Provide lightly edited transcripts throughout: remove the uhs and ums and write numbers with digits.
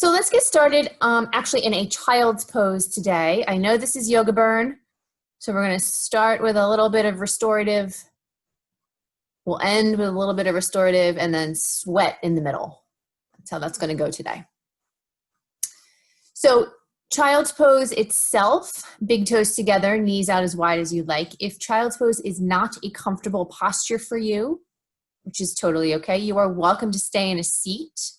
So let's get started actually in a child's pose today. I know this is yoga burn, so we're going to start with a little bit of restorative. We'll end with a little bit of restorative and then sweat in the middle. That's how that's going to go today. So child's pose itself, big toes together, knees out as wide as you'd like. If child's pose is not a comfortable posture for you, which is totally okay, you are welcome to stay in a seat.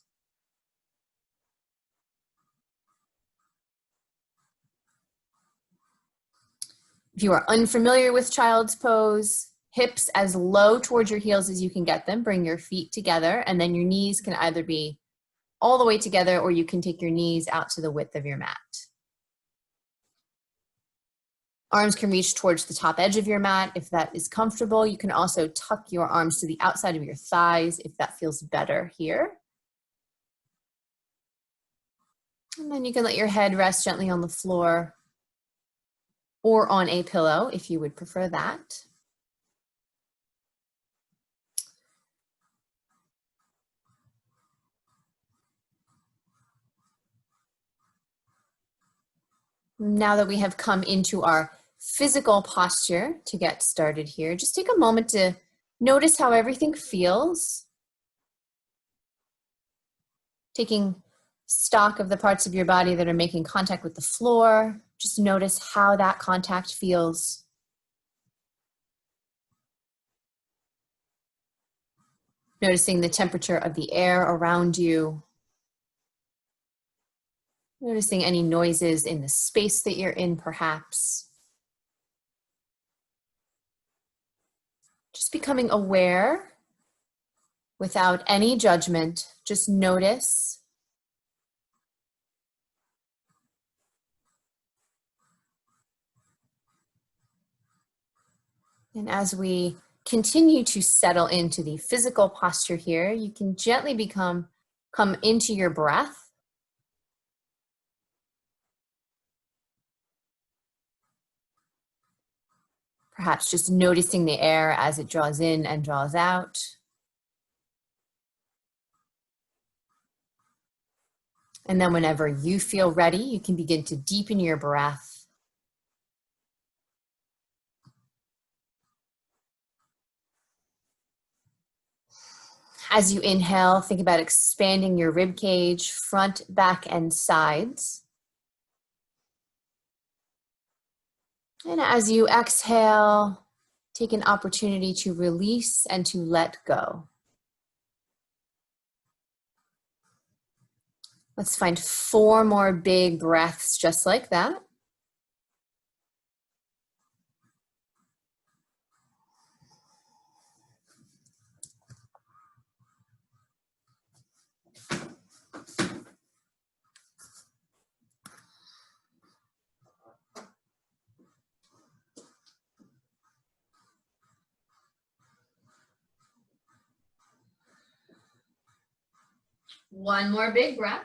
If you are unfamiliar with child's pose, hips as low towards your heels as you can get them. Bring your feet together, and then your knees can either be all the way together or you can take your knees out to the width of your mat. Arms can reach towards the top edge of your mat if that is comfortable. You can also tuck your arms to the outside of your thighs if that feels better here. And then you can let your head rest gently on the floor or on a pillow if you would prefer that. Now that we have come into our physical posture to get started here, just take a moment to notice how everything feels. Taking stock of the parts of your body that are making contact with the floor. Just notice how that contact feels. Noticing the temperature of the air around you. Noticing any noises in the space that you're in, perhaps. Just becoming aware without any judgment. Just notice. And as we continue to settle into the physical posture here, you can gently come into your breath. Perhaps just noticing the air as it draws in and draws out. And then whenever you feel ready, you can begin to deepen your breath. As you inhale, think about expanding your rib cage, front, back, and sides. And as you exhale, take an opportunity to release and to let go. Let's find 4 more big breaths just like that. One more big breath.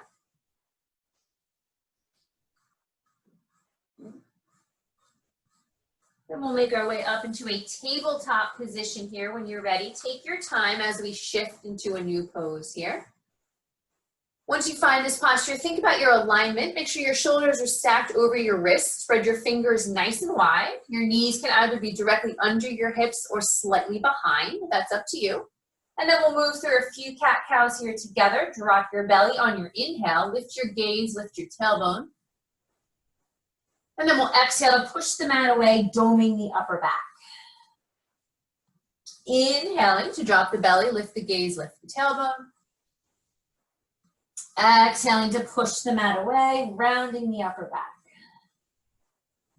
Then we'll make our way up into a tabletop position here when you're ready. Take your time as we shift into a new pose here. Once you find this posture, think about your alignment. Make sure your shoulders are stacked over your wrists. Spread your fingers nice and wide. Your knees can either be directly under your hips or slightly behind. That's up to you. And then we'll move through a few cat-cows here together. Drop your belly on your inhale. Lift your gaze, lift your tailbone. And then we'll exhale to push the mat away, doming the upper back. Inhaling to drop the belly, lift the gaze, lift the tailbone. Exhaling to push the mat away, rounding the upper back.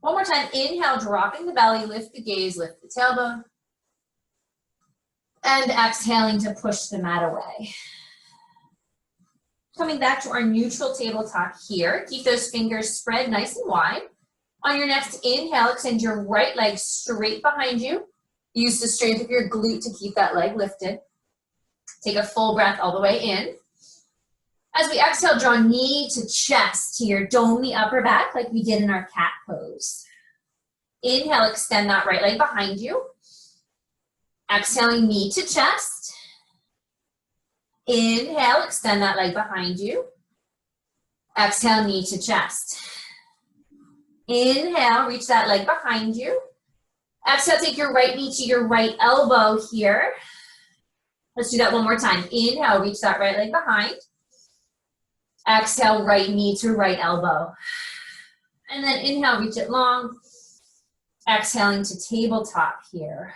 One more time, inhale, dropping the belly, lift the gaze, lift the tailbone. And exhaling to push the mat away. Coming back to our neutral tabletop here. Keep those fingers spread nice and wide. On your next inhale, extend your right leg straight behind you. Use the strength of your glute to keep that leg lifted. Take a full breath all the way in. As we exhale, draw knee to chest here. Dome the upper back like we did in our cat pose. Inhale, extend that right leg behind you. Exhaling, knee to chest. Inhale, extend that leg behind you. Exhale, knee to chest. Inhale, reach that leg behind you. Exhale, take your right knee to your right elbow here. Let's do that one more time. Inhale, reach that right leg behind. Exhale, right knee to right elbow. And then inhale, reach it long. Exhaling to tabletop here.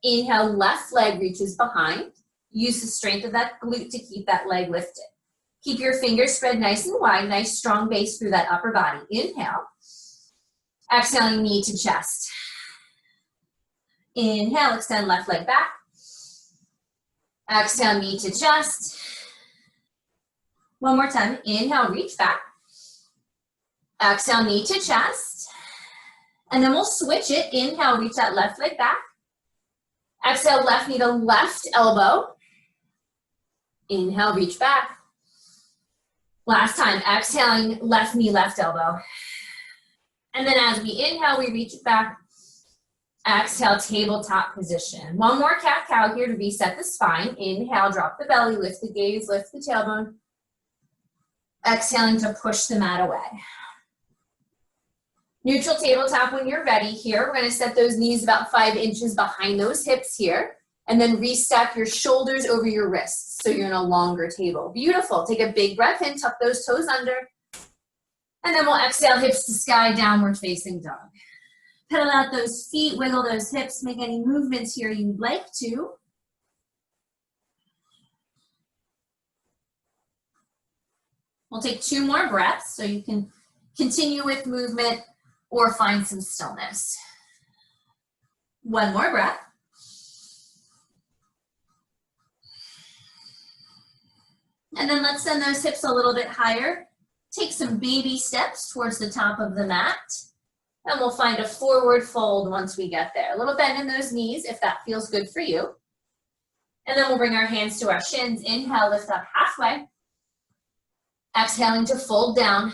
Inhale, left leg reaches behind. Use the strength of that glute to keep that leg lifted. Keep your fingers spread nice and wide, nice strong base through that upper body. Inhale. Exhaling, knee to chest. Inhale, extend left leg back. Exhale, knee to chest. One more time. Inhale, reach back. Exhale, knee to chest. And then we'll switch it. Inhale, reach that left leg back. Exhale, left knee to left elbow. Inhale, reach back. Last time, exhaling, left knee, left elbow. And then as we inhale, we reach it back. Exhale, tabletop position. One more cat-cow here to reset the spine. Inhale, drop the belly, lift the gaze, lift the tailbone. Exhaling to push the mat away. Neutral tabletop when you're ready here. We're gonna set those knees about 5 inches behind those hips here. And then restack your shoulders over your wrists so you're in a longer table. Beautiful. Take a big breath in, tuck those toes under. And then we'll exhale, hips to sky, downward facing dog. Pedal out those feet, wiggle those hips, make any movements here you'd like to. We'll take 2 more breaths so you can continue with movement or find some stillness. 1 more breath. And then let's send those hips a little bit higher. Take some baby steps towards the top of the mat. And we'll find a forward fold once we get there. A little bend in those knees if that feels good for you. And then we'll bring our hands to our shins. Inhale, lift up halfway. Exhaling to fold down.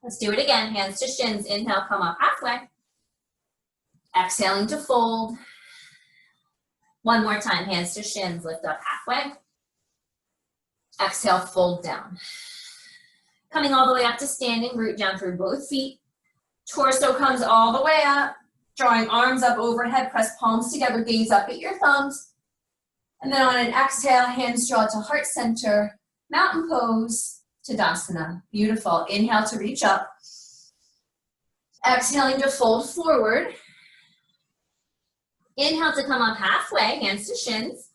Let's do it again. Hands to shins. Inhale, come up halfway. Exhaling to fold. One more time. Hands to shins. Lift up halfway. Exhale, fold down. Coming all the way up to standing, root down through both feet. Torso comes all the way up. Drawing arms up overhead, press palms together, gaze up at your thumbs. And then on an exhale, hands draw to heart center, mountain pose, Tadasana. Beautiful. Inhale to reach up. Exhaling to fold forward. Inhale to come up halfway, hands to shins.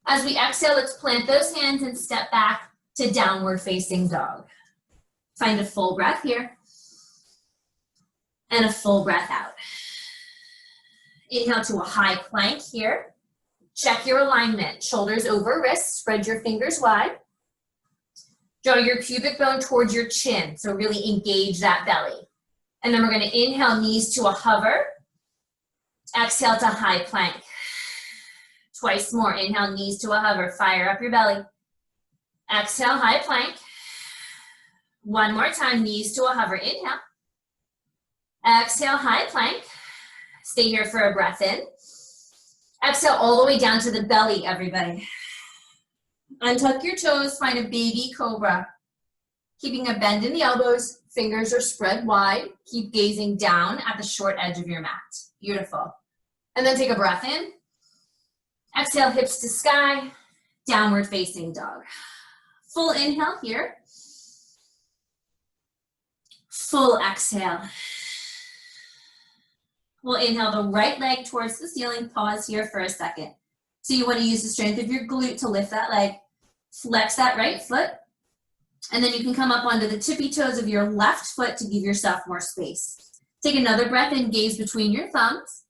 As we exhale, let's plant those hands and step back to downward facing dog. Find a full breath here. And a full breath out. Inhale to a high plank here. Check your alignment. Shoulders over wrists, spread your fingers wide. Draw your pubic bone towards your chin, so really engage that belly. And then we're gonna inhale, knees to a hover. Exhale to high plank. Twice more. Inhale, knees to a hover. Fire up your belly. Exhale, high plank. One more time, knees to a hover. Inhale. Exhale, high plank. Stay here for a breath in. Exhale all the way down to the belly, everybody. Untuck your toes, find a baby cobra. Keeping a bend in the elbows, fingers are spread wide. Keep gazing down at the short edge of your mat. Beautiful. And then take a breath in. Exhale, hips to sky, downward facing dog. Full inhale here. Full exhale. We'll inhale the right leg towards the ceiling. Pause here for a second. So you want to use the strength of your glute to lift that leg. Flex that right foot. And then you can come up onto the tippy toes of your left foot to give yourself more space. Take another breath in, gaze between your thumbs.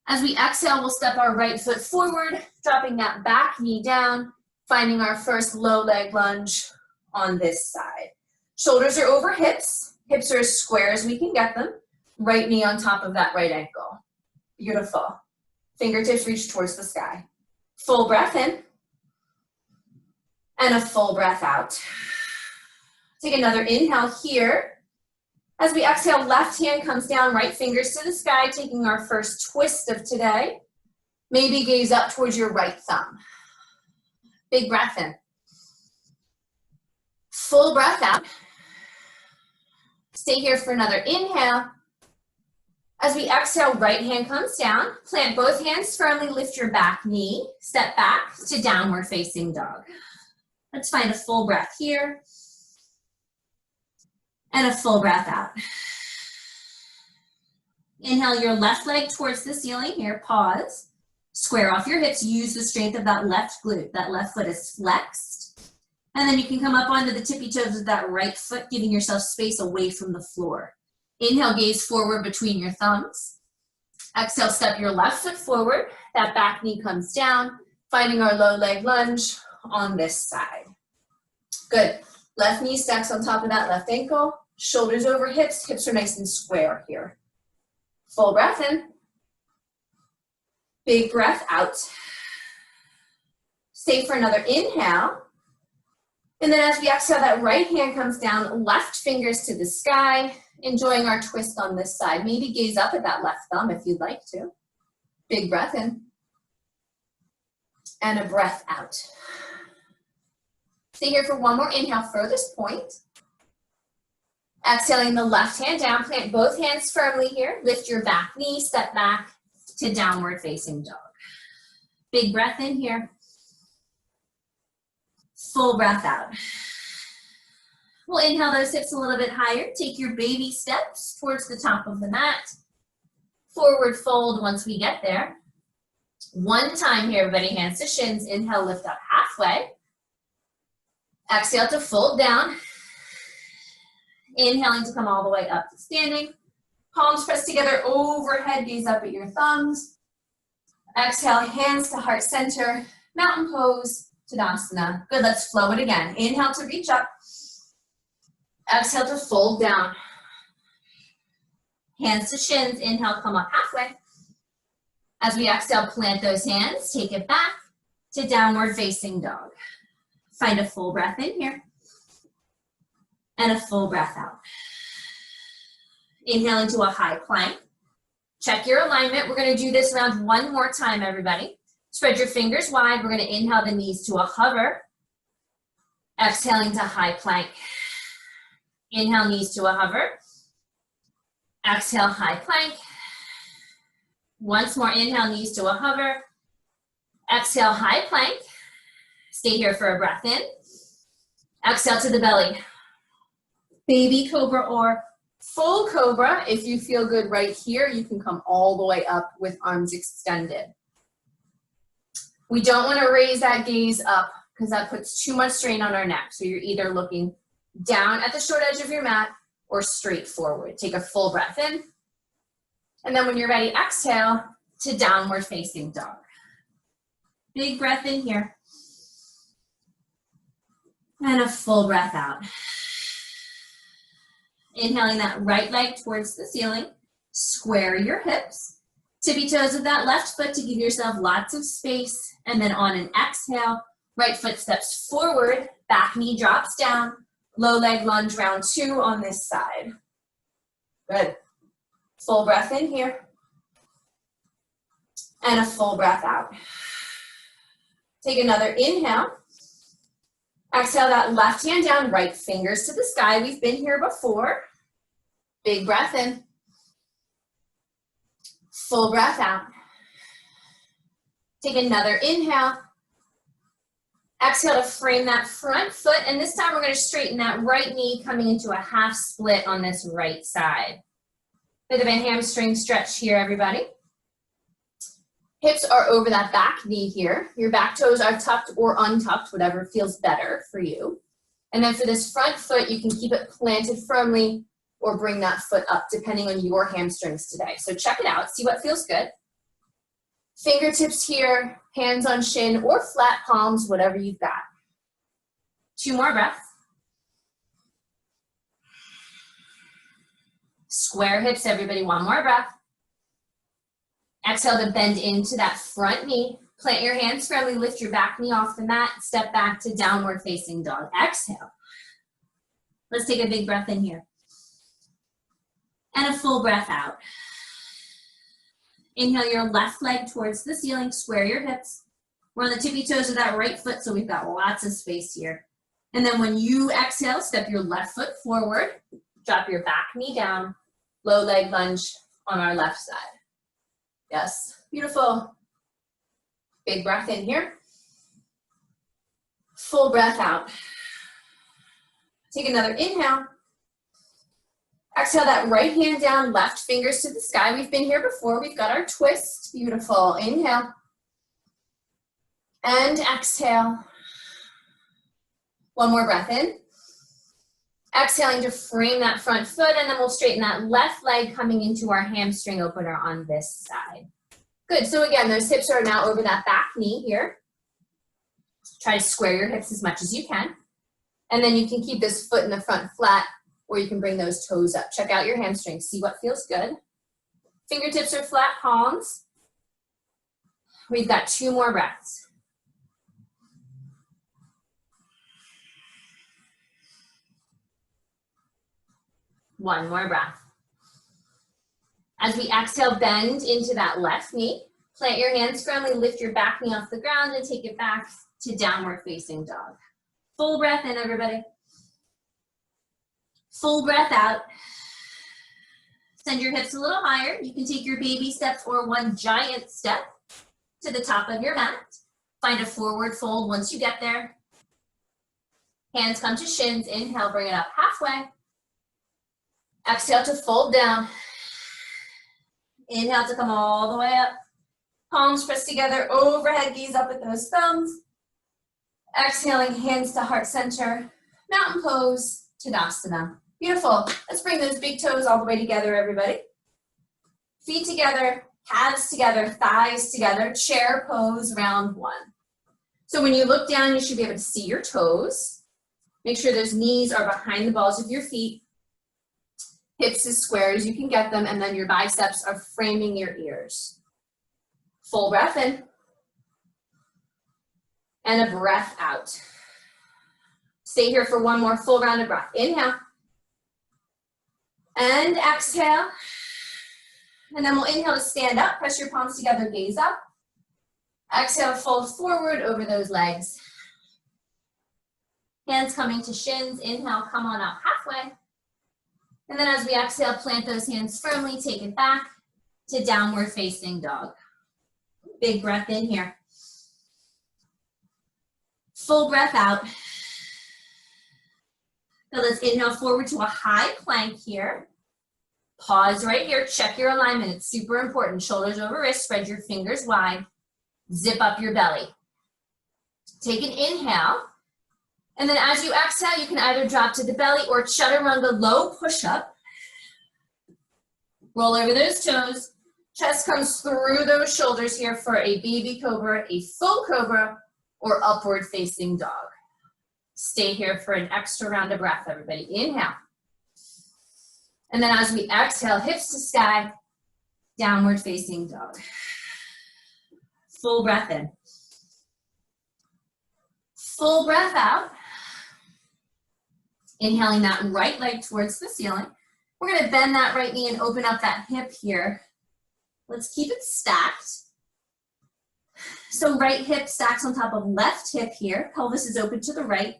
As we exhale, we'll step our right foot forward, dropping that back knee down, finding our first low leg lunge on this side. Shoulders are over hips. Hips are as square as we can get them. Right knee on top of that right ankle. Beautiful. Fingertips reach towards the sky. Full breath in. And a full breath out. Take another inhale here. As we exhale, left hand comes down, right fingers to the sky, taking our first twist of today. Maybe gaze up towards your right thumb. Big breath in. Full breath out. Stay here for another inhale. As we exhale, right hand comes down. Plant both hands firmly, lift your back knee. Step back to downward facing dog. Let's find a full breath here. And a full breath out. Inhale your left leg towards the ceiling here, pause. Square off your hips, use the strength of that left glute. That left foot is flexed. And then you can come up onto the tippy toes with that right foot, giving yourself space away from the floor. Inhale, gaze forward between your thumbs. Exhale, step your left foot forward. That back knee comes down, finding our low leg lunge on this side. Good. Left knee stacks on top of that left ankle. Shoulders over hips. Hips are nice and square here. Full breath in. Big breath out. Stay for another inhale. And then as we exhale, that right hand comes down, left fingers to the sky, enjoying our twist on this side. Maybe gaze up at that left thumb if you'd like to. Big breath in. And a breath out. Stay here for one more inhale, furthest point. Exhaling the left hand down, plant both hands firmly here. Lift your back knee, step back to downward facing dog. Big breath in here. Full breath out. We'll inhale those hips a little bit higher. Take your baby steps towards the top of the mat. Forward fold once we get there. One time here, everybody, hands to shins. Inhale, lift up halfway. Exhale to fold down. Inhaling to come all the way up to standing. Palms pressed together overhead, gaze up at your thumbs. Exhale, hands to heart center. Mountain pose, Tadasana. Good, let's flow it again. Inhale to reach up. Exhale to fold down. Hands to shins. Inhale, come up halfway. As we exhale, plant those hands. Take it back to downward facing dog. Find a full breath in here. And a full breath out. Inhaling to a high plank. Check your alignment. We're going to do this round one more time, everybody. Spread your fingers wide. We're going to inhale the knees to a hover. Exhaling to high plank. Inhale, knees to a hover. Exhale, high plank. Once more, inhale, knees to a hover. Exhale, high plank. Stay here for a breath in. Exhale to the belly. Baby cobra or full cobra. If you feel good right here, you can come all the way up with arms extended. We don't want to raise that gaze up because that puts too much strain on our neck. So you're either looking down at the short edge of your mat or straight forward. Take a full breath in. And then when you're ready, exhale to downward facing dog. Big breath in here. And a full breath out. Inhaling that right leg towards the ceiling. Square your hips. Tippy toes of that left foot to give yourself lots of space. And then on an exhale, right foot steps forward, back knee drops down. Low leg lunge, round two on this side. Good. Full breath in here. And a full breath out. Take another inhale. Exhale that left hand down, right fingers to the sky. We've been here before. Big breath in. Full breath out. Take another inhale. Exhale to frame that front foot, and this time we're going to straighten that right knee, coming into a half split on this right side. Bit of a hamstring stretch here, everybody. Hips are over that back knee here. Your back toes are tucked or untucked, whatever feels better for you. And then for this front foot, you can keep it planted firmly or bring that foot up, depending on your hamstrings today. So check it out, see what feels good. Fingertips here, hands on shin or flat palms, whatever you've got. Two more breaths. Square hips, everybody, one more breath. Exhale to bend into that front knee. Plant your hands firmly, lift your back knee off the mat, step back to downward facing dog. Exhale. Let's take a big breath in here. And a full breath out. Inhale your left leg towards the ceiling, square your hips. We're on the tippy toes of that right foot, so we've got lots of space here. And then when you exhale, step your left foot forward, drop your back knee down, low leg lunge on our left side. Yes, beautiful. Big breath in here. Full breath out. Take another inhale. Exhale that right hand down, left fingers to the sky. We've been here before. We've got our twist. Beautiful. Inhale. And exhale. One more breath in. Exhaling to frame that front foot, and then we'll straighten that left leg coming into our hamstring opener on this side. Good. So again, those hips are now over that back knee here. Try to square your hips as much as you can. And then you can keep this foot in the front flat, or you can bring those toes up. Check out your hamstrings. See what feels good. Fingertips are flat, palms. We've got 2 more breaths. One more breath. As we exhale, bend into that left knee. Plant your hands firmly, lift your back knee off the ground and take it back to downward facing dog. Full breath in, everybody. Full breath out. Send your hips a little higher. You can take your baby steps or one giant step to the top of your mat. Find a forward fold once you get there. Hands come to shins. Inhale, bring it up halfway. Exhale to fold down. Inhale to come all the way up. Palms pressed together, overhead gaze up with those thumbs. Exhaling, hands to heart center. Mountain pose, Tadasana. Beautiful. Let's bring those big toes all the way together, everybody. Feet together, calves together, thighs together. Chair pose, round 1. So when you look down, you should be able to see your toes. Make sure those knees are behind the balls of your feet. Hips as square as you can get them, and then your biceps are framing your ears. Full breath in. And a breath out. Stay here for one more full round of breath. Inhale. And exhale. And then we'll inhale to stand up. Press your palms together, gaze up. Exhale, fold forward over those legs. Hands coming to shins. Inhale, come on up halfway. And then as we exhale, plant those hands firmly, take it back to downward facing dog. Big breath in here. Full breath out. So let's inhale forward to a high plank here. Pause right here, check your alignment. It's super important. Shoulders over wrists, spread your fingers wide. Zip up your belly. Take an inhale. And then as you exhale, you can either drop to the belly or chaturanga low push-up. Roll over those toes. Chest comes through those shoulders here for a baby cobra, a full cobra, or upward facing dog. Stay here for an extra round of breath, everybody. Inhale. And then as we exhale, hips to sky, downward facing dog. Full breath in. Full breath out. Inhaling that right leg towards the ceiling. We're going to bend that right knee and open up that hip here. Let's keep it stacked. So right hip stacks on top of left hip here. Pelvis is open to the right.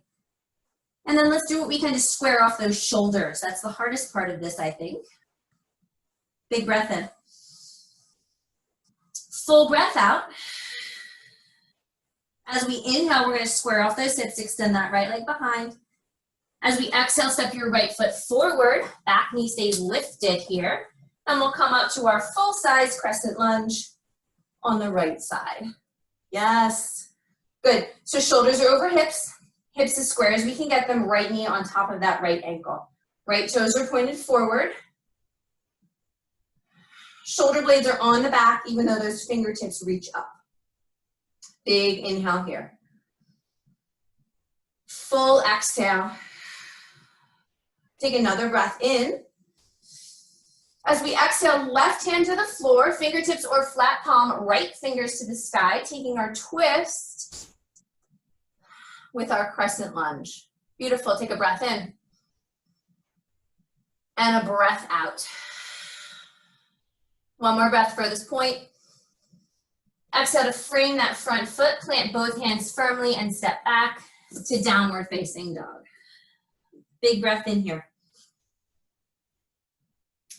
And then let's do what we can to square off those shoulders. That's the hardest part of this, I think. Big breath in. Full breath out. As we inhale, we're going to square off those hips, extend that right leg behind. As we exhale, step your right foot forward. Back knee stays lifted here. And we'll come up to our full-size crescent lunge on the right side. Yes. Good. So shoulders are over hips. Hips as square as we can get them. Right knee on top of that right ankle. Right toes are pointed forward. Shoulder blades are on the back, even though those fingertips reach up. Big inhale here. Full exhale. Take another breath in. As we exhale, left hand to the floor, fingertips or flat palm, right fingers to the sky, taking our twist with our crescent lunge. Beautiful. Take a breath in. And a breath out. One more breath for this point. Exhale to frame that front foot, plant both hands firmly and step back. to downward facing dog. Big breath in here.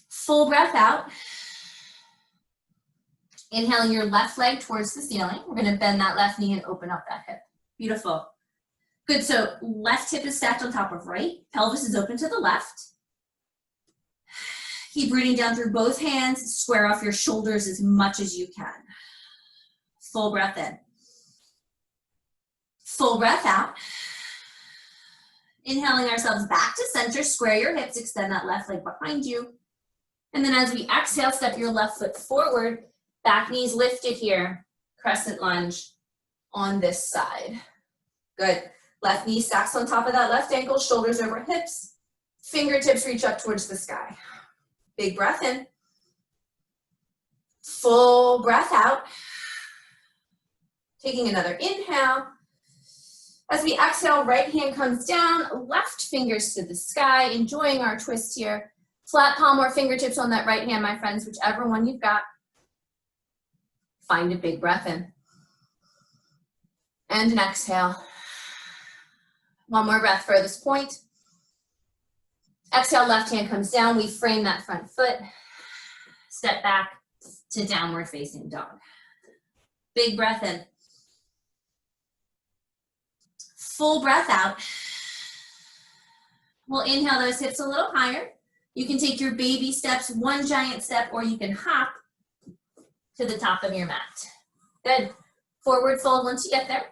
Full breath out. Inhaling your left leg towards the ceiling. We're gonna bend that left knee and open up that hip. Beautiful. Good, so left hip is stacked on top of right. Pelvis is open to the left. Keep breathing down through both hands. Square off your shoulders as much as you can. Full breath in. Full breath out. Inhaling ourselves back to center. Square your hips. Extend that left leg behind you. And then as we exhale, step your left foot forward. Back knees lifted here. Crescent lunge on this side. Good. Left knee stacks on top of that left ankle. Shoulders over hips. Fingertips reach up towards the sky. Big breath in. Full breath out. Taking another inhale. As we exhale, right hand comes down, left fingers to the sky, enjoying our twist here. Flat palm or fingertips on that right hand, my friends, whichever one you've got. Find a big breath in. And an exhale. One more breath for this point. Exhale, left hand comes down. We frame that front foot. Step back to downward facing dog. Big breath in. Full breath out. We'll inhale those hips a little higher. You can take your baby steps, one giant step, or you can hop to the top of your mat. Good. Forward fold once you get there.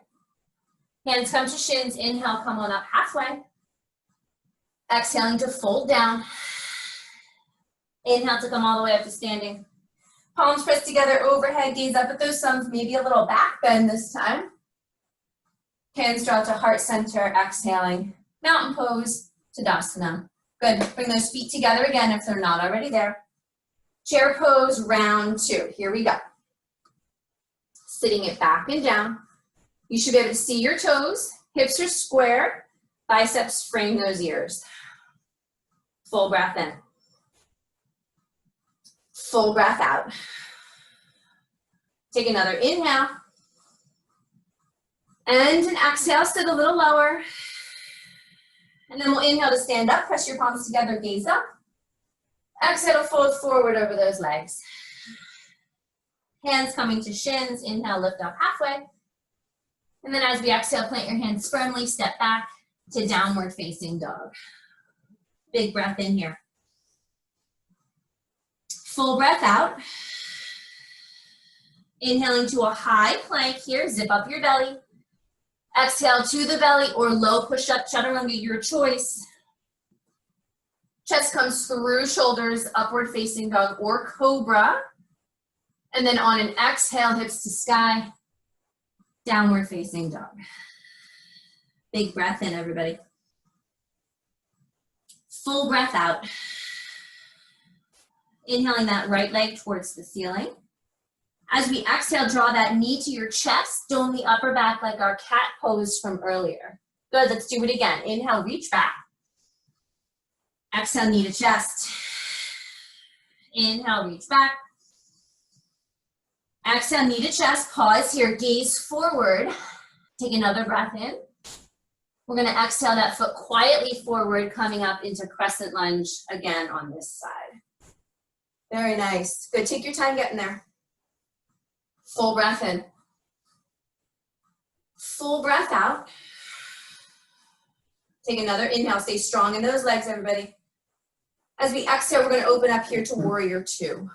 Hands come to shins. Inhale, come on up halfway. Exhaling to fold down. Inhale to come all the way up to standing. Palms pressed together overhead, gaze up at those thumbs, maybe a little back bend this time. Hands draw to heart center, exhaling. Mountain pose, Tadasana. Good, bring those feet together again if they're not already there. Chair pose, round two. Here we go. Sitting it back and down. You should be able to see your toes. Hips are square. Biceps frame those ears. Full breath in. Full breath out. Take another inhale. And an exhale, sit a little lower. And then we'll inhale to stand up. Press your palms together, gaze up. Exhale to fold forward over those legs. Hands coming to shins. Inhale, lift up halfway. And then as we exhale, plant your hands firmly, step back to downward facing dog. Big breath in here. Full breath out. Inhaling to a high plank here, zip up your belly. Exhale to the belly or low push-up, chaturanga, your choice. Chest comes through shoulders, upward facing dog or cobra. And then on an exhale, hips to sky, downward facing dog. Big breath in, everybody. Full breath out. Inhaling that right leg towards the ceiling. As we exhale, draw that knee to your chest, dome the upper back like our cat pose from earlier. Good, let's do it again. Inhale, reach back. Exhale, knee to chest. Inhale, reach back. Exhale, knee to chest. Pause here, gaze forward. Take another breath in. We're gonna exhale that foot quietly forward, coming up into crescent lunge again on this side. Very nice. Good, take your time getting there. Full breath in. Full breath out. Take another inhale. Stay strong in those legs, everybody. As we exhale, we're going to open up here to warrior two.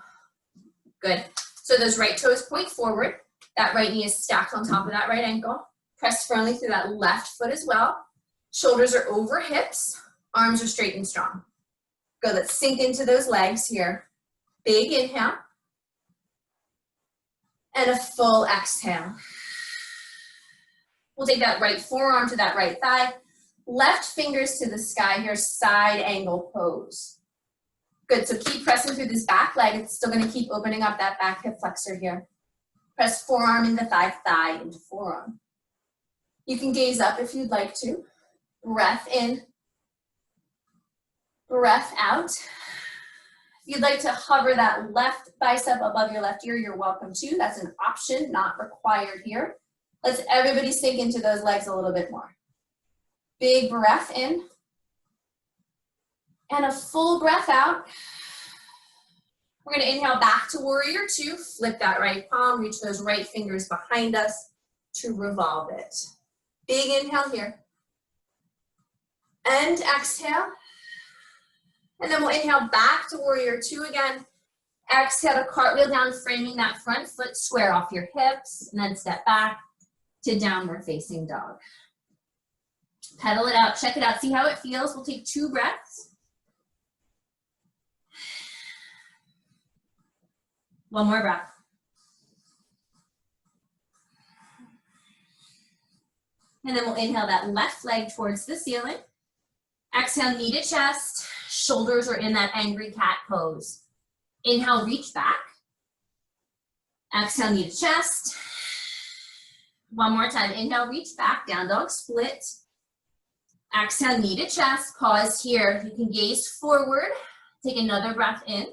Good. So those right toes point forward. That right knee is stacked on top of that right ankle. Press firmly through that left foot as well. Shoulders are over hips. Arms are straight and strong. Good. Let's sink into those legs here. Big inhale. And a full exhale. We'll take that right forearm to that right thigh. Left fingers to the sky here, side angle pose. Good, so keep pressing through this back leg. It's still gonna keep opening up that back hip flexor here. Press forearm into thigh, thigh into forearm. You can gaze up if you'd like to. Breath in. Breath out. If you'd like to hover that left bicep above your left ear, you're welcome to. That's an option, not required here. Let's everybody sink into those legs a little bit more. Big breath in. And a full breath out. We're gonna inhale back to warrior two, flip that right palm, reach those right fingers behind us to revolve it. Big inhale here. And exhale. And then we'll inhale back to warrior two again. Exhale to cartwheel down, framing that front foot, square off your hips, and then step back to downward facing dog. Pedal it out, check it out, see how it feels. We'll take 2 breaths. One more breath. And then we'll inhale that left leg towards the ceiling. Exhale, knee to chest. Shoulders are in that angry cat pose. Inhale, reach back. Exhale, knee to chest. One more time. Inhale, reach back, down dog split. Exhale, knee to chest. Pause here. You can gaze forward. Take another breath in.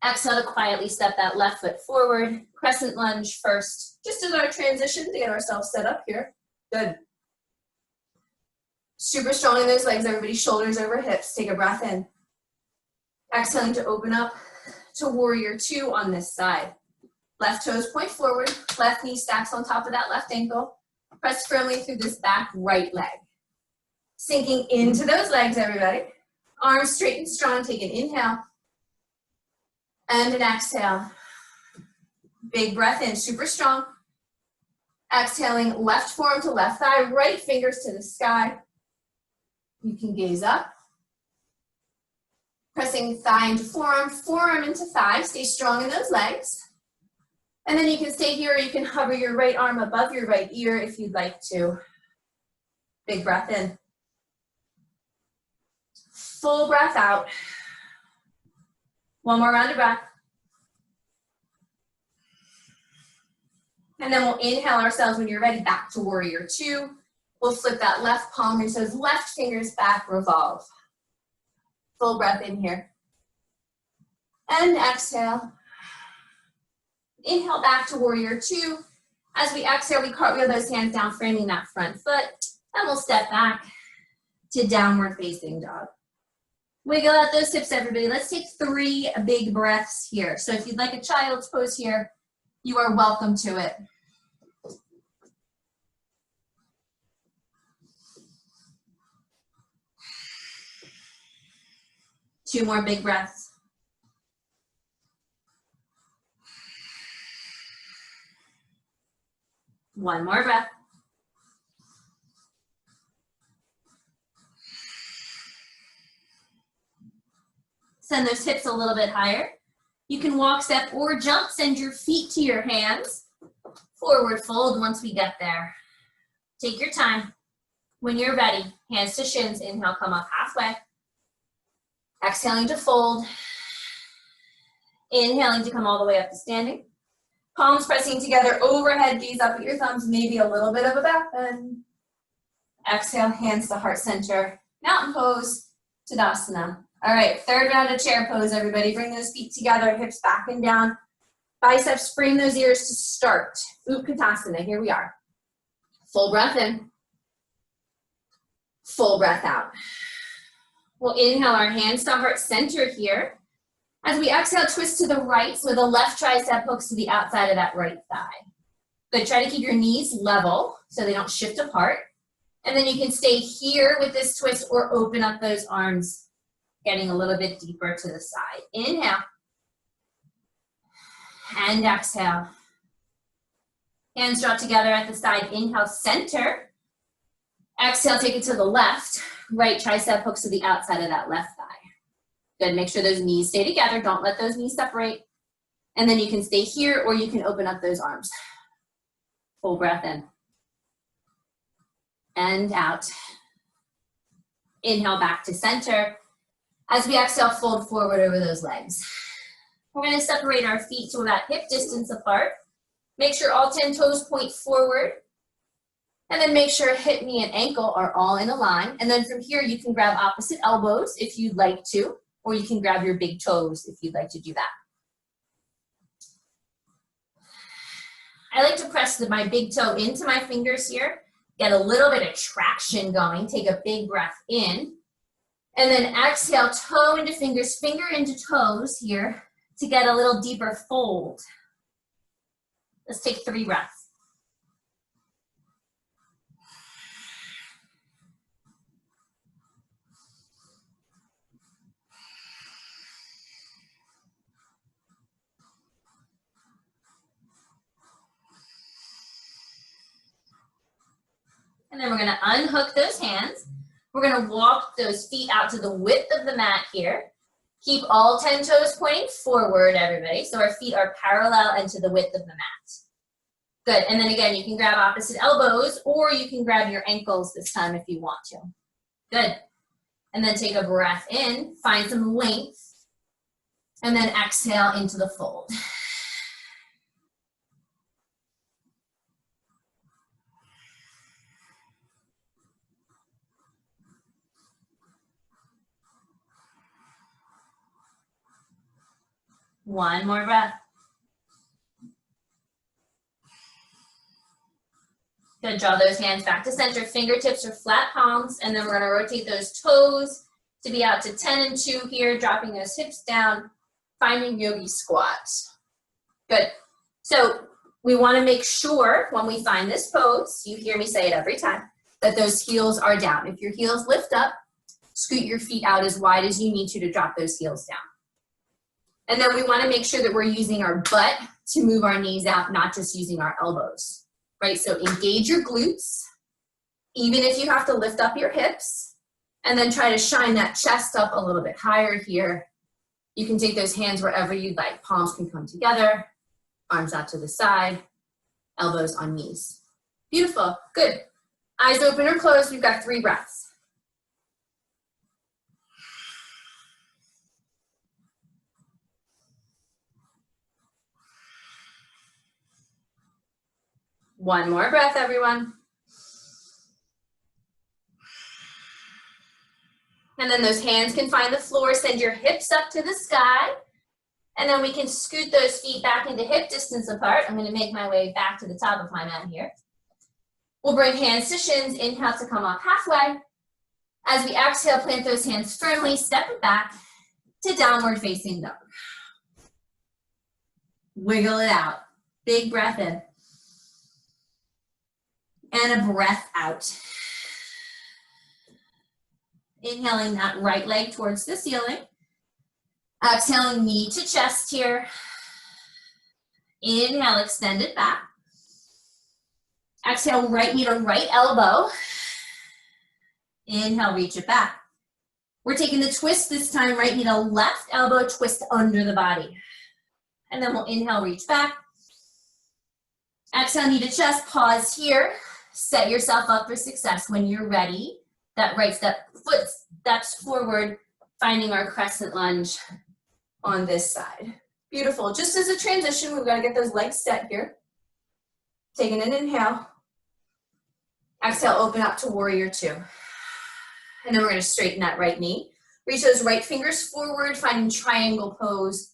Exhale to quietly step that left foot forward. Crescent lunge first, just as our transition to get ourselves set up here. Good. Super strong in those legs, everybody. Shoulders over hips. Take a breath in. Exhaling to open up to warrior two on this side. Left toes point forward. Left knee stacks on top of that left ankle. Press firmly through this back right leg. Sinking into those legs, everybody. Arms straight and strong. Take an inhale. And an exhale. Big breath in, super strong. Exhaling, left forearm to left thigh, right fingers to the sky. You can gaze up. Pressing thigh into forearm, forearm into thigh. Stay strong in those legs. And then you can stay here, or you can hover your right arm above your right ear if you'd like to. Big breath in. Full breath out. One more round of breath. And then we'll inhale ourselves when you're ready back to warrior two. We'll flip that left palm into those left fingers back, revolve. Full breath in here. And exhale. Inhale back to warrior two. As we exhale, we cartwheel those hands down, framing that front foot. And we'll step back to downward facing dog. Wiggle out those hips, everybody. Let's take 3 big breaths here. So if you'd like a child's pose here, you are welcome to it. Two more big breaths. One more breath. Send those hips a little bit higher. You can walk, step, or jump. Send your feet to your hands. Forward fold once we get there. Take your time. When you're ready, hands to shins. Inhale, come up halfway. Exhaling to fold. Inhaling to come all the way up to standing. Palms pressing together, overhead, gaze up at your thumbs, maybe a little bit of a back bend. Exhale, hands to heart center. Mountain pose, Tadasana. All right, third round of chair pose, everybody. Bring those feet together, hips back and down. Biceps, frame those ears to start. Utkatasana, here we are. Full breath in. Full breath out. We'll inhale our hands to heart center here. As we exhale, twist to the right, so the left tricep hooks to the outside of that right thigh. Good, try to keep your knees level so they don't shift apart. And then you can stay here with this twist or open up those arms, getting a little bit deeper to the side. Inhale. And exhale. Hands drop together at the side. Inhale, center. Exhale, take it to the left. Right tricep hooks to the outside of that left thigh. Good, make sure those knees stay together. Don't let those knees separate. And then you can stay here or you can open up those arms. Full breath in. And out. Inhale back to center. As we exhale, fold forward over those legs. We're going to separate our feet to about hip distance apart. Make sure all 10 toes point forward. And then make sure hip, knee, and ankle are all in a line. And then from here, you can grab opposite elbows if you'd like to, or you can grab your big toes if you'd like to do that. I like to press my big toe into my fingers here. Get a little bit of traction going. Take a big breath in. And then exhale, toe into fingers, finger into toes here to get a little deeper fold. Let's take 3 breaths. And then we're gonna unhook those hands. We're gonna walk those feet out to the width of the mat here. Keep all 10 toes pointing forward, everybody. So our feet are parallel and to the width of the mat. Good, and then again, you can grab opposite elbows or you can grab your ankles this time if you want to. Good, and then take a breath in, find some length, and then exhale into the fold. One more breath. Good, draw those hands back to center, fingertips or flat palms, and then we're gonna rotate those toes to be out to 10 and 2 here, dropping those hips down, finding yogi squat. Good, so we wanna make sure when we find this pose, you hear me say it every time, that those heels are down. If your heels lift up, scoot your feet out as wide as you need to drop those heels down. And then we wanna make sure that we're using our butt to move our knees out, not just using our elbows, right? So engage your glutes, even if you have to lift up your hips, and then try to shine that chest up a little bit higher here. You can take those hands wherever you'd like. Palms can come together, arms out to the side, elbows on knees. Beautiful, good. Eyes open or closed, we've got 3 breaths. One more breath, everyone. And then those hands can find the floor, send your hips up to the sky. And then we can scoot those feet back into hip distance apart. I'm gonna make my way back to the top of my mat here. We'll bring hands to shins, inhale to come up halfway. As we exhale, plant those hands firmly, step it back to downward facing dog. Wiggle it out, big breath in. And a breath out. Inhaling that right leg towards the ceiling. Exhaling knee to chest here. Inhale, extend it back. Exhale, right knee to right elbow. Inhale, reach it back. We're taking the twist this time, right knee to left elbow, twist under the body. And then we'll inhale, reach back. Exhale, knee to chest, pause here. Set yourself up for success. When you're ready, that right foot steps forward, finding our crescent lunge on this side. Beautiful. Just as a transition, we've got to get those legs set here. Taking an inhale. Exhale, open up to warrior 2. And then we're going to straighten that right knee. Reach those right fingers forward, finding triangle pose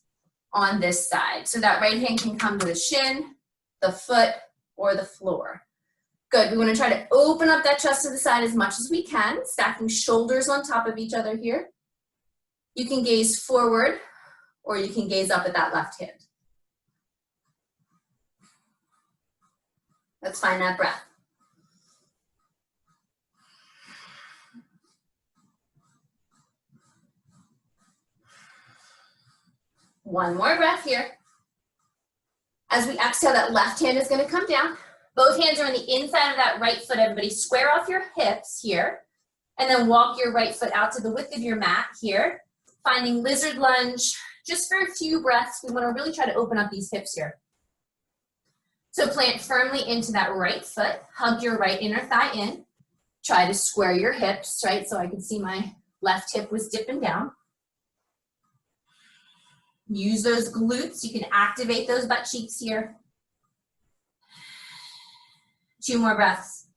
on this side. So that right hand can come to the shin, the foot, or the floor. Good, we want to try to open up that chest to the side as much as we can, stacking shoulders on top of each other here. You can gaze forward or you can gaze up at that left hand. Let's find that breath. One more breath here. As we exhale, that left hand is going to come down. Both hands are on the inside of that right foot. Everybody square off your hips here. And then walk your right foot out to the width of your mat here. Finding lizard lunge, just for a few breaths. We want to really try to open up these hips here. So plant firmly into that right foot. Hug your right inner thigh in. Try to square your hips, right? So I can see my left hip was dipping down. Use those glutes. You can activate those butt cheeks here. 2 more breaths.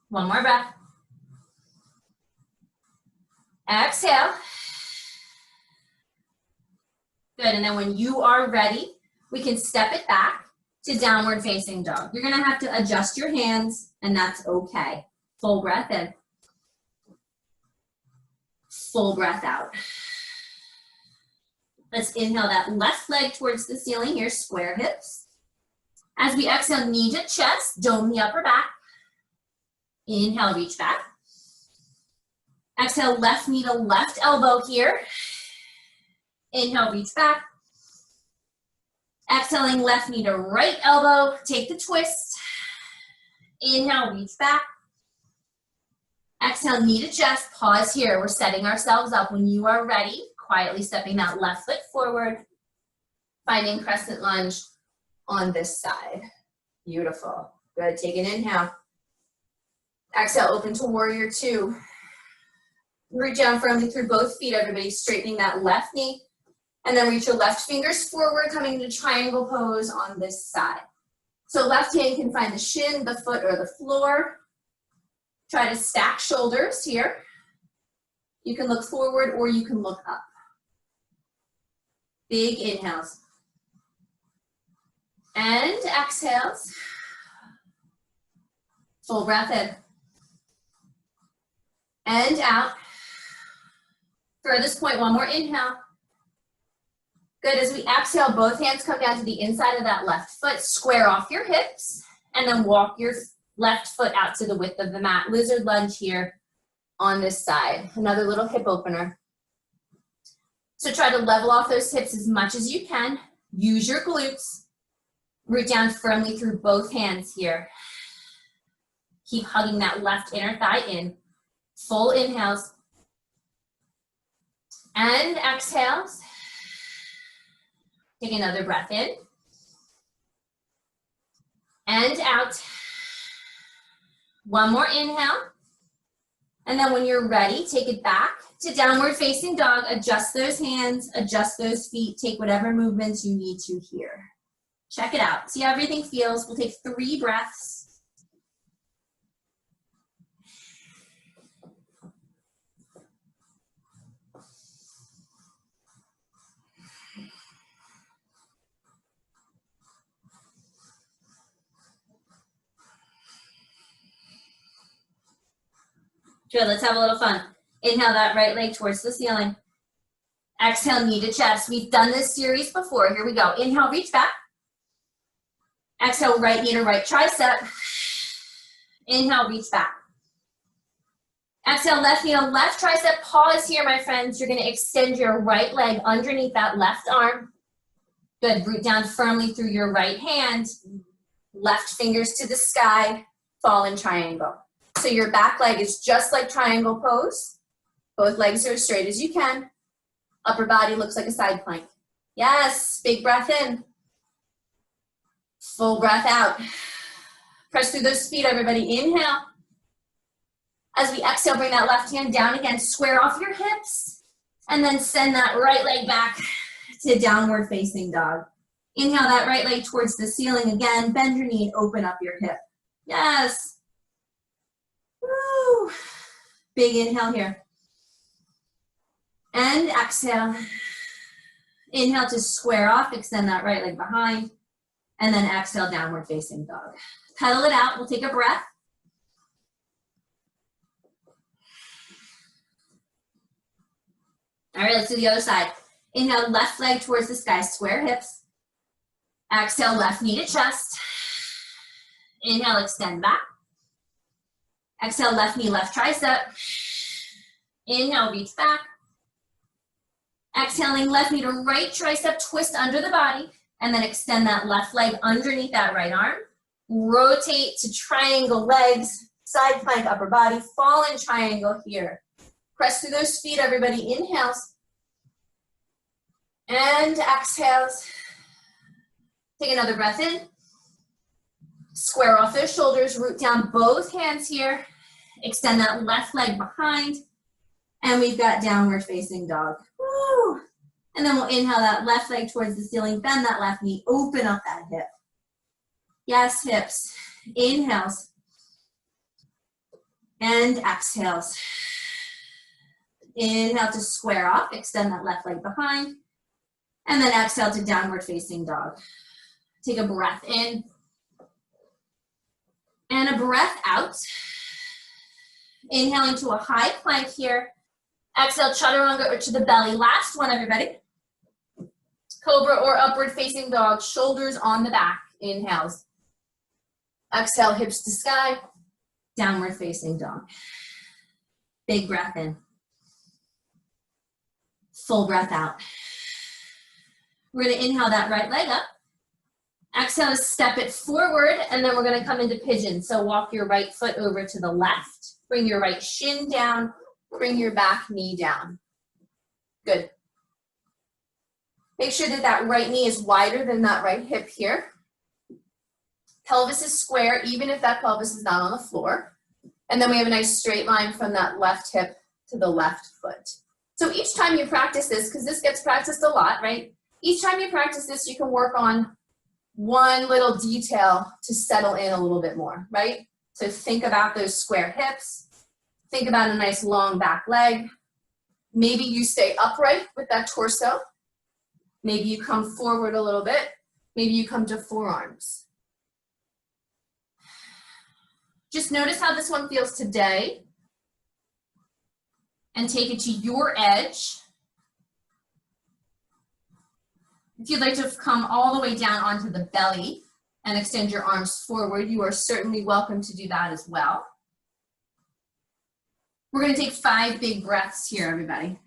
1 more breath. Exhale. Good, and then when you are ready, we can step it back, to downward facing dog. You're gonna have to adjust your hands, and that's okay. Full breath in. Full breath out. Let's inhale that left leg towards the ceiling here, square hips. As we exhale, knee to chest, dome the upper back. Inhale, reach back. Exhale, left knee to left elbow here. Inhale, reach back. Exhaling, left knee to right elbow, take the twist. Inhale, reach back. Exhale, knee to chest, pause here. We're setting ourselves up. When you are ready, quietly stepping that left foot forward, finding crescent lunge on this side. Beautiful. Good, take an inhale. Exhale, open to warrior two. Root down firmly through both feet, everybody, straightening that left knee. And then reach your left fingers forward, coming into triangle pose on this side. So left hand can find the shin, the foot, or the floor. Try to stack shoulders here. You can look forward or you can look up. Big inhales. And exhales. Full breath in. And out. For this point, one more inhale. Good, as we exhale, both hands come down to the inside of that left foot, square off your hips, and then walk your left foot out to the width of the mat. Lizard lunge here on this side. Another little hip opener. So try to level off those hips as much as you can. Use your glutes. Root down firmly through both hands here. Keep hugging that left inner thigh in. Full inhales. And exhales. Take another breath in. And out. One more inhale. And then when you're ready, take it back to downward facing dog. Adjust those hands, adjust those feet, take whatever movements you need to here. Check it out. See how everything feels. We'll take 3 breaths. Good, let's have a little fun. Inhale that right leg towards the ceiling. Exhale, knee to chest. We've done this series before. Here we go. Inhale, reach back. Exhale, right knee to right tricep. Inhale, reach back. Exhale, left knee to left tricep. Pause here, my friends. You're gonna extend your right leg underneath that left arm. Good, root down firmly through your right hand. Left fingers to the sky, fall in triangle. So your back leg is just like triangle pose. Both legs are as straight as you can. Upper body looks like a side plank. Yes, big breath in. Full breath out. Press through those feet, everybody. Inhale. As we exhale, bring that left hand down again. Square off your hips. And then send that right leg back to downward facing dog. Inhale that right leg towards the ceiling again. Bend your knee and open up your hip. Yes. Woo. Big inhale here. And exhale. Inhale to square off, extend that right leg behind, and then exhale, downward facing dog. Pedal it out, we'll take a breath. All right, let's do the other side. Inhale, left leg towards the sky, square hips. Exhale, left knee to chest. Inhale, extend back. Exhale, left knee, left tricep. Inhale, reach back. Exhaling, left knee to right tricep, twist under the body, and then extend that left leg underneath that right arm. Rotate to triangle legs, side plank, upper body, fall in triangle here. Press through those feet, everybody. Inhales. And exhales. Take another breath in. Square off those shoulders, root down both hands here. Extend that left leg behind. And we've got downward facing dog. Woo. And then we'll inhale that left leg towards the ceiling, bend that left knee, open up that hip. Yes, hips. Inhales. And exhales. Inhale to square off, extend that left leg behind. And then exhale to downward facing dog. Take a breath in and a breath out. Inhaling to a high plank here. Exhale, chaturanga to the belly. Last one, everybody. Cobra or upward facing dog, shoulders on the back. Inhales. Exhale, hips to sky. Downward facing dog. Big breath in. Full breath out. We're gonna inhale that right leg up. Exhale, step it forward, and then we're gonna come into pigeon. So walk your right foot over to the left. Bring your right shin down. Bring your back knee down. Good. Make sure that that right knee is wider than that right hip here. Pelvis is square, even if that pelvis is not on the floor. And then we have a nice straight line from that left hip to the left foot. So each time you practice this, because this gets practiced a lot, right? Each time you practice this, you can work on one little detail to settle in a little bit more, right? So think about those square hips. Think about a nice long back leg. Maybe you stay upright with that torso. Maybe you come forward a little bit. Maybe you come to forearms. Just notice how this one feels today and take it to your edge. If you'd like to come all the way down onto the belly and extend your arms forward, you are certainly welcome to do that as well. We're going to take 5 big breaths here, everybody.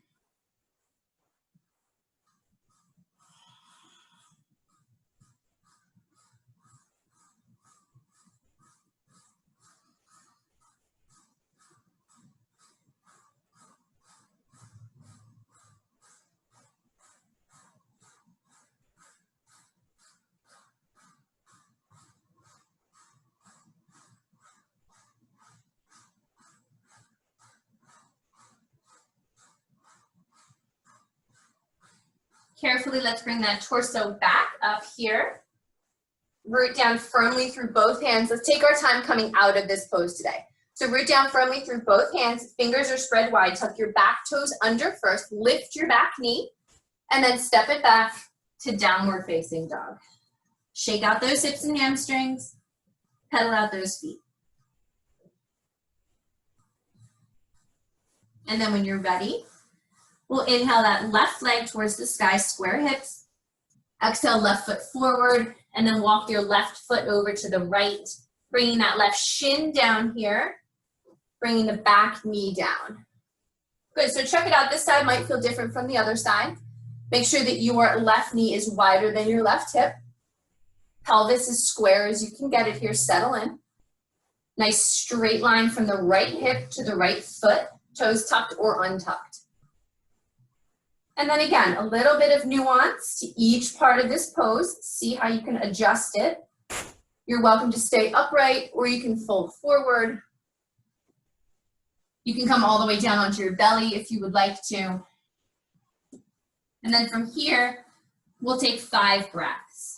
Carefully, let's bring that torso back up here. Root down firmly through both hands. Let's take our time coming out of this pose today. So root down firmly through both hands. Fingers are spread wide. Tuck your back toes under first. Lift your back knee. And then step it back to downward facing dog. Shake out those hips and hamstrings. Pedal out those feet. And then when you're ready, we'll inhale that left leg towards the sky, square hips. Exhale, left foot forward, and then walk your left foot over to the right, bringing that left shin down here, bringing the back knee down. Good, so check it out. This side might feel different from the other side. Make sure that your left knee is wider than your left hip. Pelvis is square as you can get it here, settle in. Nice straight line from the right hip to the right foot, toes tucked or untucked. And then again, a little bit of nuance to each part of this pose. See how you can adjust it. You're welcome to stay upright or you can fold forward. You can come all the way down onto your belly if you would like to. And then from here, we'll take 5 breaths.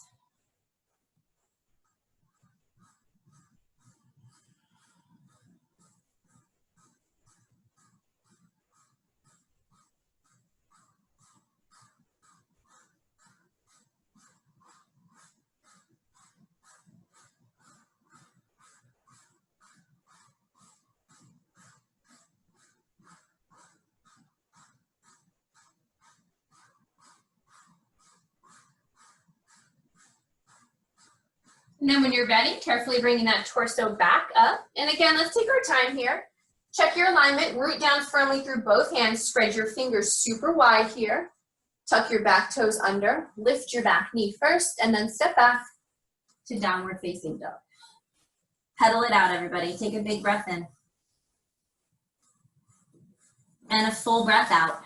And then when you're ready, carefully bringing that torso back up. And again, let's take our time here. Check your alignment, root down firmly through both hands, spread your fingers super wide here. Tuck your back toes under, lift your back knee first, and then step back to downward facing dog. Pedal it out, everybody. Take a big breath in. And a full breath out.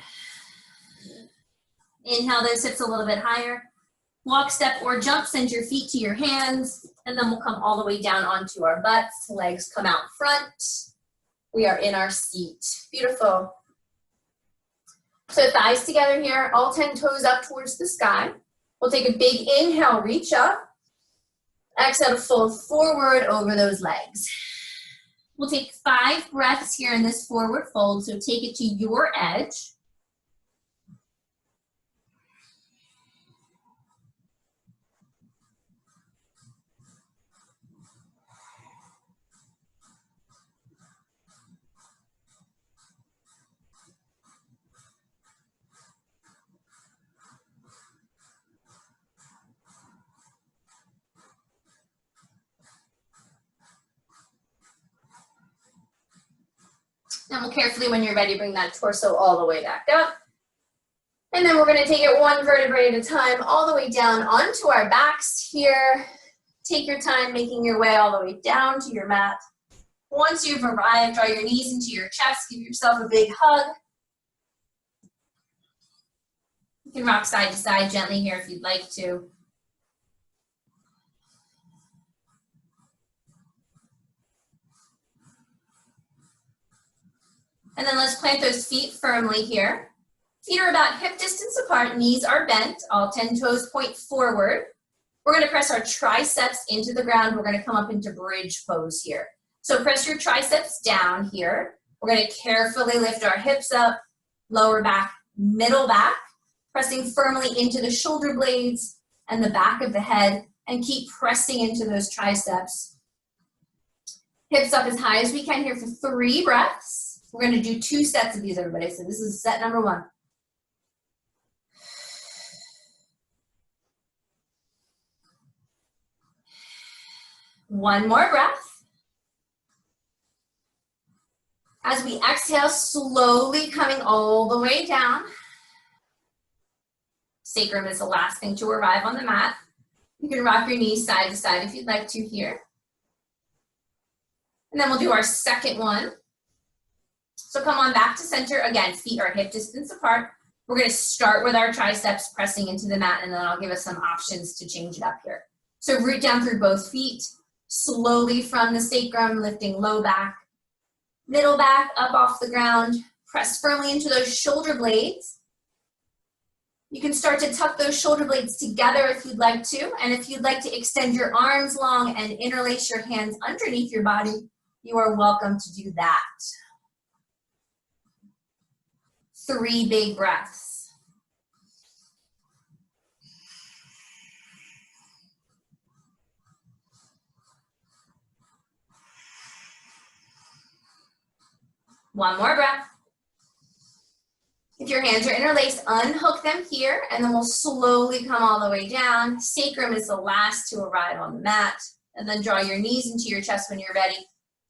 Inhale those hips a little bit higher. Walk, step, or jump, send your feet to your hands, and then we'll come all the way down onto our butts. Legs come out front. We are in our seat. Beautiful. So thighs together here, all 10 toes up towards the sky. We'll take a big inhale, reach up. Exhale to fold forward over those legs. We'll take 5 breaths here in this forward fold, so take it to your edge. And we'll carefully, when you're ready, bring that torso all the way back up. And then we're gonna take it one vertebrae at a time, all the way down onto our backs here. Take your time making your way all the way down to your mat. Once you've arrived, draw your knees into your chest, give yourself a big hug. You can rock side to side gently here if you'd like to. And then let's plant those feet firmly here. Feet are about hip distance apart, knees are bent, all 10 toes point forward. We're gonna press our triceps into the ground. We're gonna come up into bridge pose here. So press your triceps down here. We're gonna carefully lift our hips up, lower back, middle back, pressing firmly into the shoulder blades and the back of the head, and keep pressing into those triceps. Hips up as high as we can here for 3 breaths. We're gonna do 2 sets of these, everybody. So this is set number 1. One more breath. As we exhale, slowly coming all the way down. Sacrum is the last thing to arrive on the mat. You can rock your knees side to side if you'd like to here. And then we'll do our second one. So come on back to center. Again, feet are hip distance apart. We're gonna start with our triceps pressing into the mat, and then I'll give us some options to change it up here. So root down through both feet, slowly from the sacrum, lifting low back, middle back up off the ground, press firmly into those shoulder blades. You can start to tuck those shoulder blades together if you'd like to, and if you'd like to extend your arms long and interlace your hands underneath your body, you are welcome to do that. 3 big breaths. One more breath. If your hands are interlaced, unhook them here, and then we'll slowly come all the way down. Sacrum is the last to arrive on the mat, and then draw your knees into your chest when you're ready.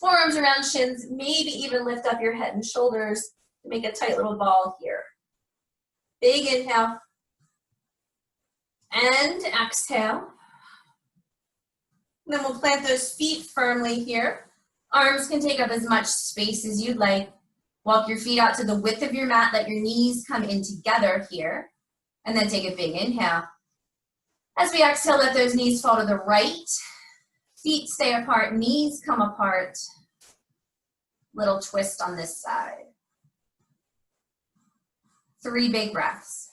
Forearms around shins, maybe even lift up your head and shoulders to make a tight little ball here. Big inhale, and exhale. And then we'll plant those feet firmly here. Arms can take up as much space as you'd like. Walk your feet out to the width of your mat, let your knees come in together here, and then take a big inhale. As we exhale, let those knees fall to the right, feet stay apart, knees come apart. Little twist on this side. 3 big breaths.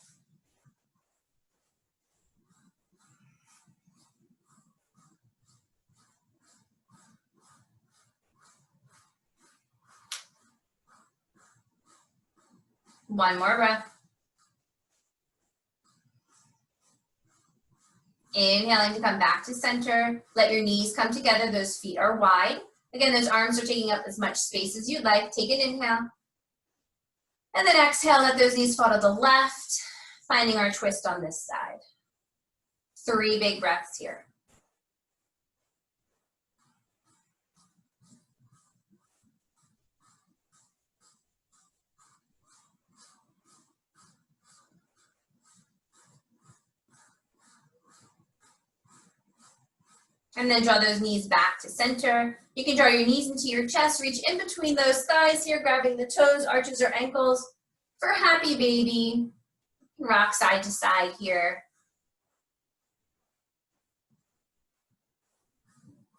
One more breath. Inhaling to come back to center. Let your knees come together. Those feet are wide. Again, those arms are taking up as much space as you'd like. Take an inhale. And then exhale, let those knees fall to the left, finding our twist on this side. 3 big breaths here. And then draw those knees back to center. You can draw your knees into your chest, reach in between those thighs here, grabbing the toes, arches, or ankles for happy baby. Rock side to side here.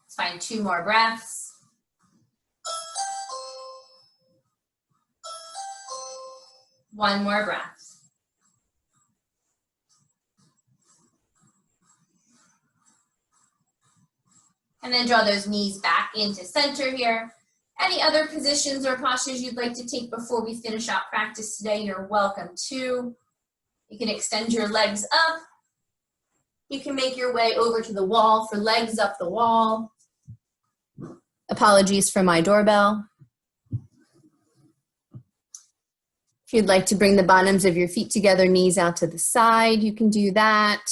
Let's find 2 more breaths. One more breath. And then draw those knees back into center here. Any other positions or postures you'd like to take before we finish out practice today, you're welcome to. You can extend your legs up. You can make your way over to the wall for legs up the wall. Apologies for my doorbell. If you'd like to bring the bottoms of your feet together, knees out to the side, you can do that.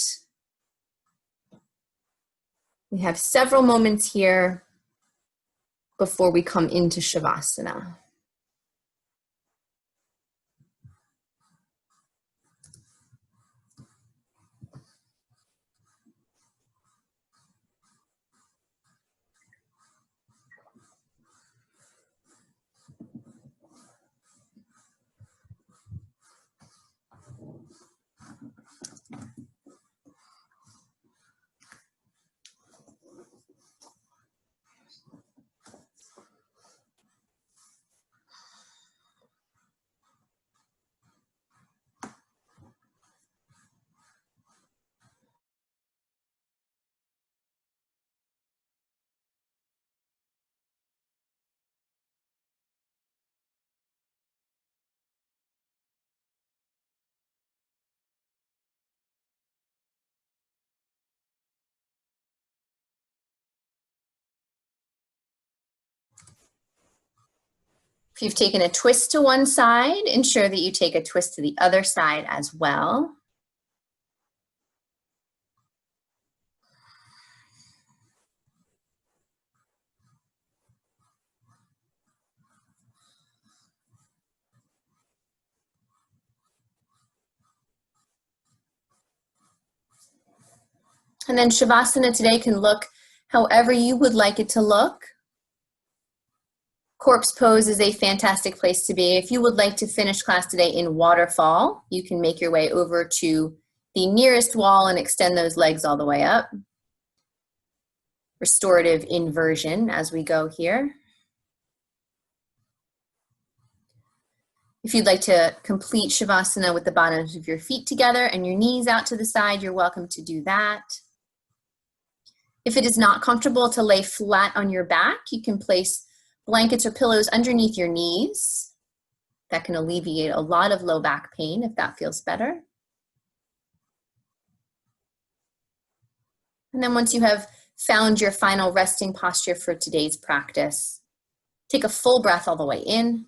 We have several moments here before we come into Shavasana. If you've taken a twist to one side, ensure that you take a twist to the other side as well. And then Shavasana today can look however you would like it to look. Corpse pose is a fantastic place to be. If you would like to finish class today in waterfall, you can make your way over to the nearest wall and extend those legs all the way up. Restorative inversion as we go here. If you'd like to complete Shavasana with the bottoms of your feet together and your knees out to the side, you're welcome to do that. If it is not comfortable to lay flat on your back, you can place blankets or pillows underneath your knees. That can alleviate a lot of low back pain if that feels better. And then once you have found your final resting posture for today's practice, take a full breath all the way in.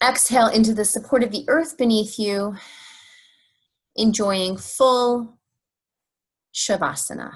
Exhale into the support of the earth beneath you, enjoying full Shavasana.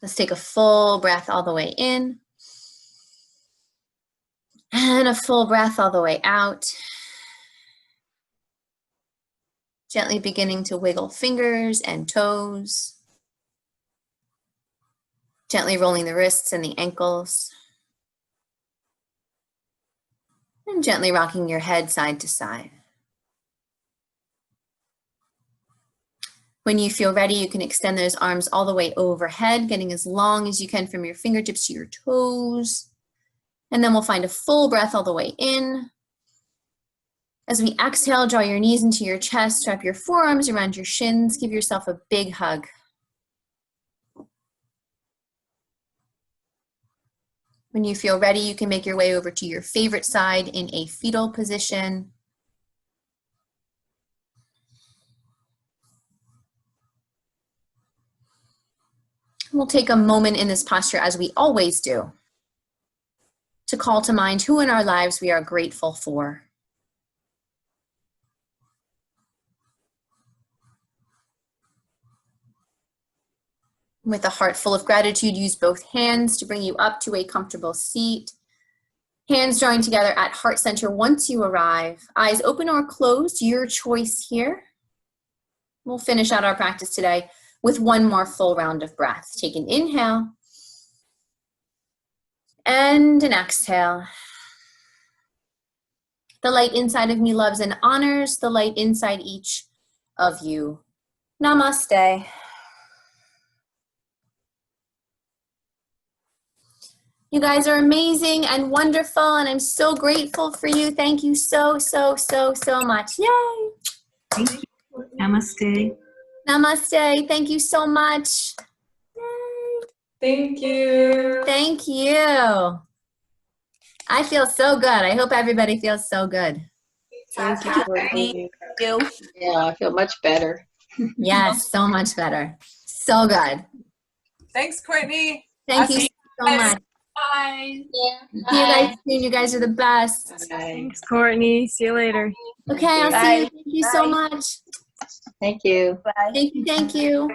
Let's take a full breath all the way in. And a full breath all the way out. Gently beginning to wiggle fingers and toes. Gently rolling the wrists and the ankles. And gently rocking your head side to side. When you feel ready, you can extend those arms all the way overhead, getting as long as you can from your fingertips to your toes. And then we'll find a full breath all the way in. As we exhale, draw your knees into your chest, wrap your forearms around your shins, give yourself a big hug. When you feel ready, you can make your way over to your favorite side in a fetal position. We'll take a moment in this posture as we always do. to call to mind who in our lives we are grateful for. With a heart full of gratitude, use both hands to bring you up to a comfortable seat. Hands drawing together at heart center once you arrive. Eyes open or closed, your choice here. We'll finish out our practice today with one more full round of breath. Take an inhale and an exhale. The light inside of me loves and honors the light inside each of you. Namaste. You guys are amazing and wonderful, and I'm so grateful for you. Thank you so, so, so, so much. Yay! Thank you. Namaste. Namaste. Thank you so much. Yay. Thank you. Thank you. I feel so good. I hope everybody feels so good. Thank you. Thank you. Yeah, I feel much better. Yes, so much better. So good. Thanks, Courtney. Thank I'll you see so you guys. much. Bye. See you guys soon. You guys are the best. Bye. Thanks, Courtney. See you later. Okay, I'll see you. Thank you so much. Thank you. Bye. Thank you. Thank you.